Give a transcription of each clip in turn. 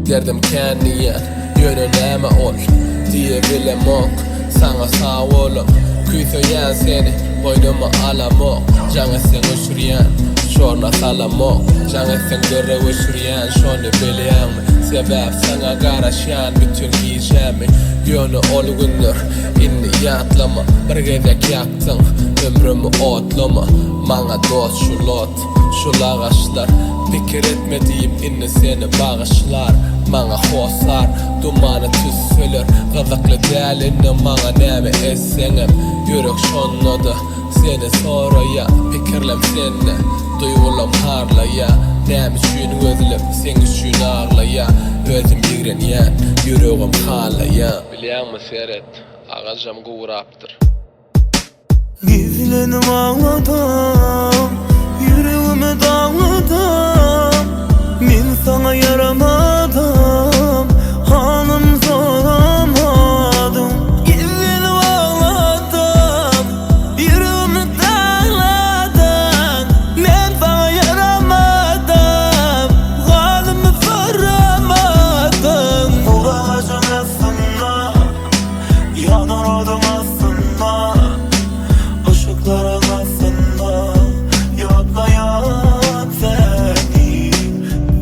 derdim kendiyen yönü näme ol diye bilemok. Sana sağ olum küyseyen seni boynuma alamok. Jange sen uçuryan şorna salamok. Jange sen göre uçuryan şonu bilyen mi? Sebep sana karışan bütün giyeceğimi. Yönü ol günler inni yatlama. Bir gezek yaktın ömrümü otlama. Mana dost şu lot şu lağaçlar. Fikir etme deyip inni seni bağışlar. Mana hosar dumanı tüssülür. Gızıklı değerlinni mana näme essenem. Yürek şonnoda seni soraya. Fikirlem seni duygulam harlaya. Näme üçün özlem sen üçün ağlaya. Özüm yigrenyen yüreğim halaya. Bilýänmi Seret ağacam guwrapdyr. Gizlenip ağladım, yüreğimi dağladım. Men sana yaramadım, hanım soramadım. Gizlenip ağladım, yüreğimi dağladım. Men sana yaramadım, hanımı soramadım. Bu ağacın aslında yanardım aslında. Işıkların aslında yatlayan seni.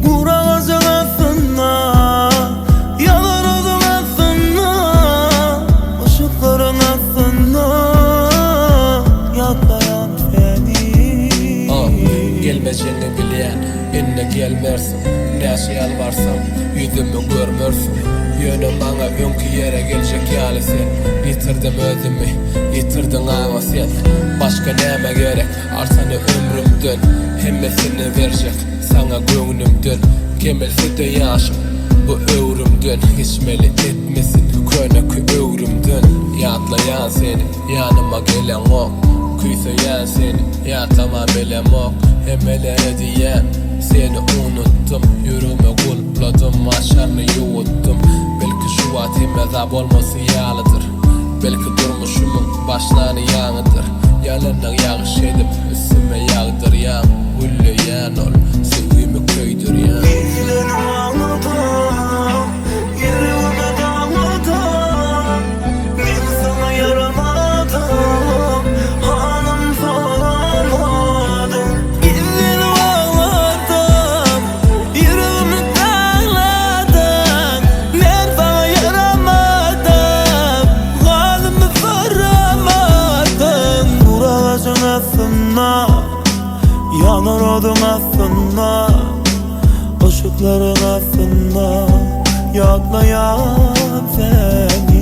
Kurağacın aslında yanardım aslında. Işıkların aslında yatlayan seni. Gelmeceğini bilyen inne gelmersin. Näşe yalvarsam yüzümü görmörsin. Yönüm bana önkü yere gelecek ýaly sen. Yitirdim özümü, yitirdin aňa sen. Başka näme gerek arsany ömrümden. Hemmesini berjek sana göňlümden. Kemelsi de ýaşym bu öwrümden. Hiçmeli etmesin könekü öwrümden. Ýatlayan seni ýanyma gelen ok. Küyseyen seni yatlama bilemok. Emelere diyen seni unuttum. Yüreğime gulpladım, aşarını yuwuttum. Belki şu vatim azap olması ýalydyr. Belki durmuşumun başlany ýaňydyr. Yalandan ýagyş edip üstüme ýagdyrýan. Gülleýän ol sevgimi köýdürýän. Gizlenip ağladım, yüreğimi dağladım. Men sana yaramadım, hanım soramadım. Gizlenip ağladım, yüreğimi dağladım. Men sana yaramadım, hanımı soramadım. Kurağacın aslında yanardım aslında. Işıkların aslında yatlayan seni.